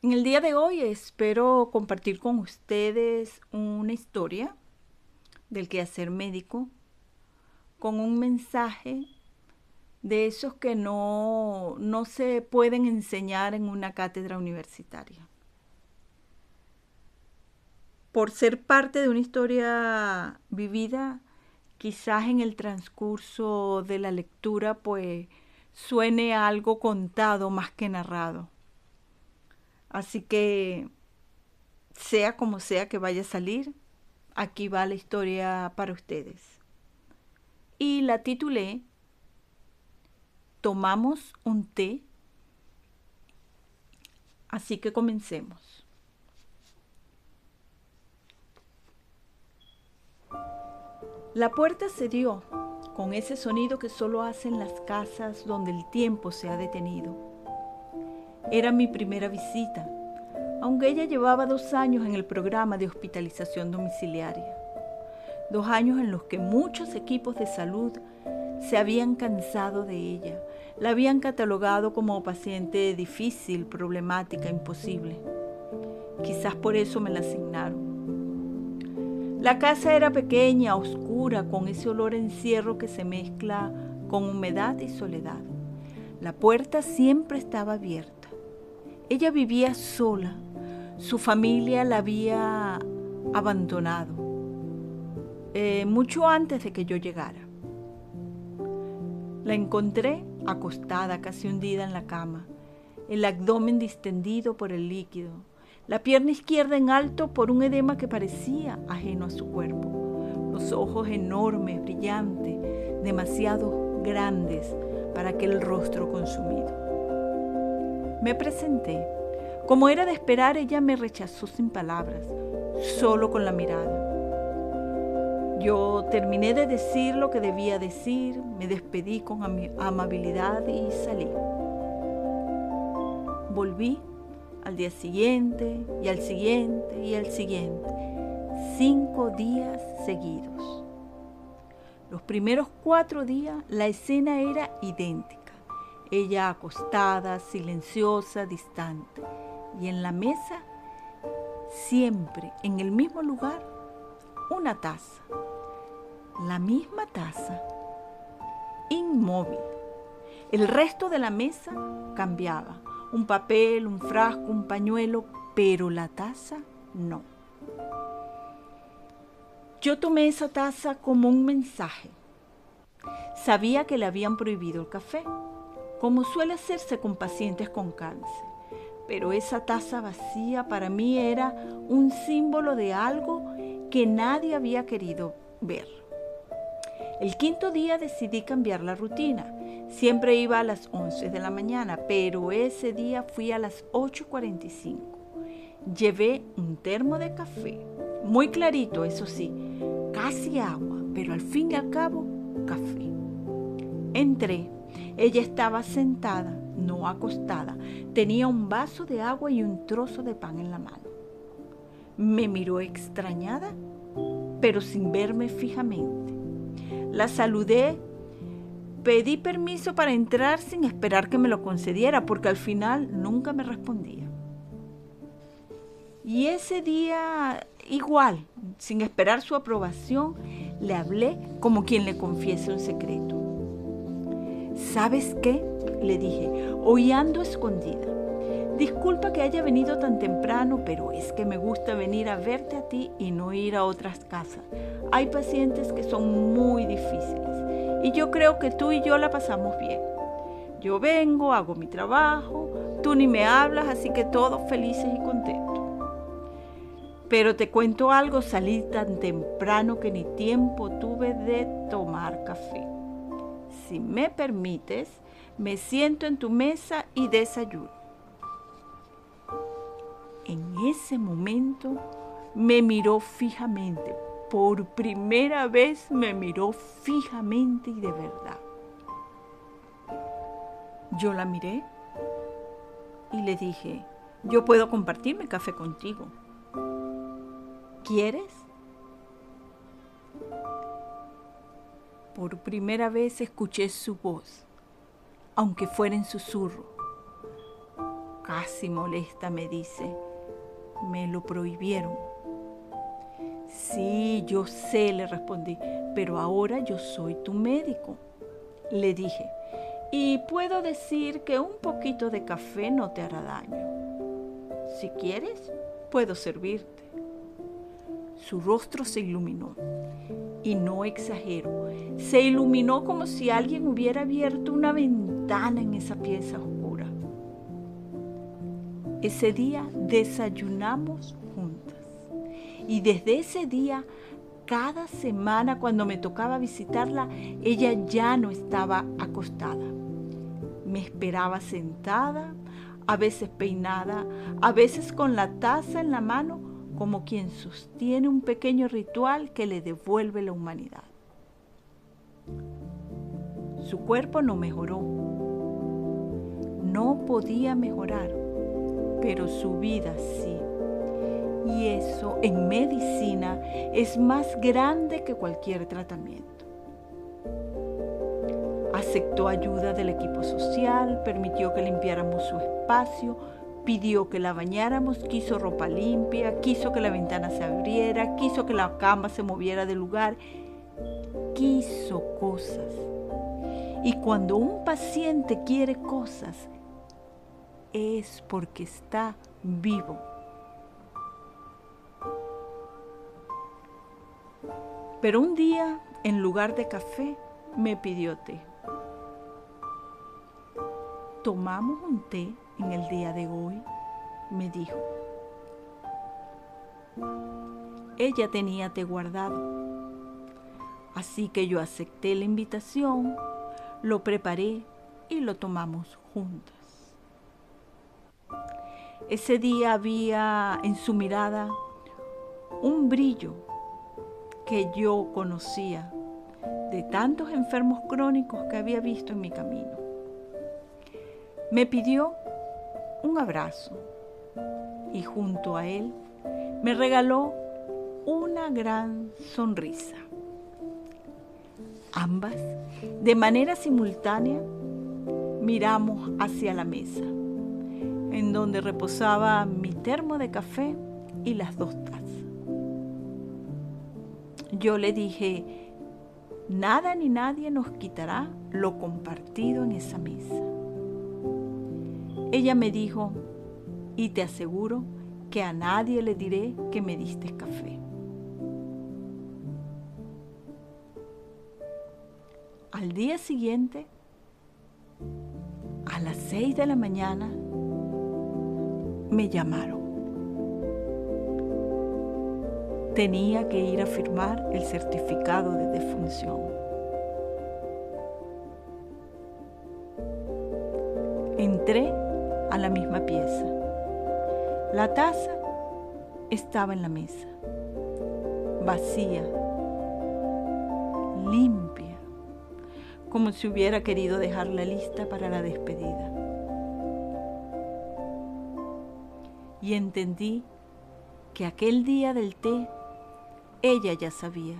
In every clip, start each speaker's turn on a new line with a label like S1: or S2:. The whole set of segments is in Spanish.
S1: En el día de hoy espero compartir con ustedes una historia del quehacer médico con un mensaje de esos que no se pueden enseñar en una cátedra universitaria. Por ser parte de una historia vivida, quizás en el transcurso de la lectura pues suene algo contado más que narrado. Así que sea como sea que vaya a salir, aquí va la historia para ustedes. Y la titulé Tomamos un té, así que comencemos. La puerta se dio con ese sonido que solo hacen las casas donde el tiempo se ha detenido. Era mi primera visita, aunque ella llevaba 2 años en el programa de hospitalización domiciliaria. 2 años en los que muchos equipos de salud se habían cansado de ella, la habían catalogado como paciente difícil, problemática, imposible. Quizás por eso me la asignaron. La casa era pequeña, oscura, con ese olor a encierro que se mezcla con humedad y soledad. La puerta siempre estaba abierta. Ella vivía sola. Su familia la había abandonado mucho antes de que yo llegara. La encontré acostada, casi hundida en la cama, el abdomen distendido por el líquido, la pierna izquierda en alto por un edema que parecía ajeno a su cuerpo, los ojos enormes, brillantes, demasiado grandes para aquel rostro consumido. Me presenté. Como era de esperar, ella me rechazó sin palabras, solo con la mirada. Yo terminé de decir lo que debía decir, me despedí con amabilidad y salí. Volví al día siguiente y al siguiente y al siguiente, 5 días seguidos. Los primeros 4 días la escena era idéntica. Ella acostada, silenciosa, distante. Y en la mesa, siempre en el mismo lugar, una taza. La misma taza, inmóvil. El resto de la mesa cambiaba. Un papel, un frasco, un pañuelo, pero la taza no. Yo tomé esa taza como un mensaje. Sabía que le habían prohibido el café, como suele hacerse con pacientes con cáncer. Pero esa taza vacía para mí era un símbolo de algo que nadie había querido ver. El 5.º día decidí cambiar la rutina. Siempre iba a las 11 de la mañana, pero ese día fui a las 8:45. Llevé un termo de café, muy clarito, eso sí, casi agua, pero al fin y al cabo, café. Entré. Ella estaba sentada, no acostada. Tenía un vaso de agua y un trozo de pan en la mano. Me miró extrañada, pero sin verme fijamente. La saludé, pedí permiso para entrar sin esperar que me lo concediera, porque al final nunca me respondía. Y ese día, igual, sin esperar su aprobación, le hablé como quien le confiesa un secreto. ¿Sabes qué?, le dije, hoy ando escondida. Disculpa que haya venido tan temprano, pero es que me gusta venir a verte a ti y no ir a otras casas. Hay pacientes que son muy difíciles y yo creo que tú y yo la pasamos bien. Yo vengo, hago mi trabajo, tú ni me hablas, así que todos felices y contentos. Pero te cuento algo, salí tan temprano que ni tiempo tuve de tomar café. Si me permites, me siento en tu mesa y desayuno. En ese momento me miró fijamente. Por primera vez me miró fijamente y de verdad. Yo la miré y le dije, yo puedo compartir mi café contigo. ¿Quieres? Por primera vez escuché su voz, aunque fuera en susurro. Casi molesta me dice, me lo prohibieron. Sí, yo sé, le respondí, pero ahora yo soy tu médico. Le dije, y puedo decir que un poquito de café no te hará daño. Si quieres, puedo servirte. Su rostro se iluminó, y no exagero, se iluminó como si alguien hubiera abierto una ventana en esa pieza oscura. Ese día desayunamos juntas, y desde ese día, cada semana cuando me tocaba visitarla, ella ya no estaba acostada. Me esperaba sentada, a veces peinada, a veces con la taza en la mano, como quien sostiene un pequeño ritual que le devuelve la humanidad. Su cuerpo no mejoró, no podía mejorar, pero su vida sí. Y eso en medicina es más grande que cualquier tratamiento. Aceptó ayuda del equipo social, permitió que limpiáramos su espacio, pidió que la bañáramos, quiso ropa limpia, quiso que la ventana se abriera, quiso que la cama se moviera del lugar, quiso cosas. Y cuando un paciente quiere cosas, es porque está vivo. Pero un día, en lugar de café, me pidió té. ¿Tomamos un té en el día de hoy?, me dijo. Ella tenía té guardado, así que yo acepté la invitación, lo preparé y lo tomamos juntas. Ese día había en su mirada un brillo que yo conocía de tantos enfermos crónicos que había visto en mi camino. Me pidió un abrazo y junto a él me regaló una gran sonrisa. Ambas, de manera simultánea, miramos hacia la mesa, en donde reposaba mi termo de café y las 2 tazas. Yo le dije, nada ni nadie nos quitará lo compartido en esa mesa. Ella me dijo, y te aseguro que a nadie le diré que me diste café. Al día siguiente, a las 6 de la mañana, me llamaron. Tenía que ir a firmar el certificado de defunción. Entré a la misma pieza. La taza estaba en la mesa, vacía, limpia, como si hubiera querido dejarla lista para la despedida. Y entendí que aquel día del té, ella ya sabía.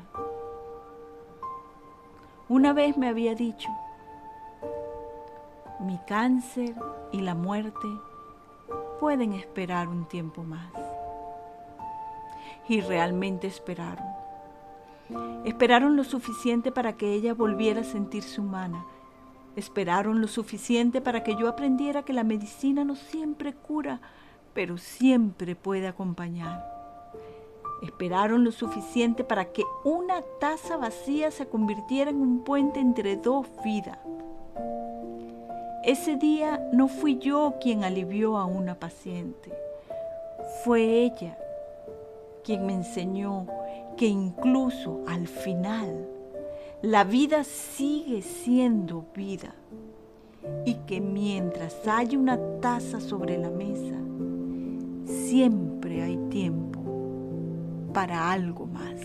S1: Una vez me había dicho, mi cáncer y la muerte pueden esperar un tiempo más. Y realmente esperaron. Esperaron lo suficiente para que ella volviera a sentirse humana. Esperaron lo suficiente para que yo aprendiera que la medicina no siempre cura, pero siempre puede acompañar. Esperaron lo suficiente para que una taza vacía se convirtiera en un puente entre 2 vidas. Ese día no fui yo quien alivió a una paciente, fue ella quien me enseñó que incluso al final la vida sigue siendo vida y que mientras haya una taza sobre la mesa, siempre hay tiempo para algo más.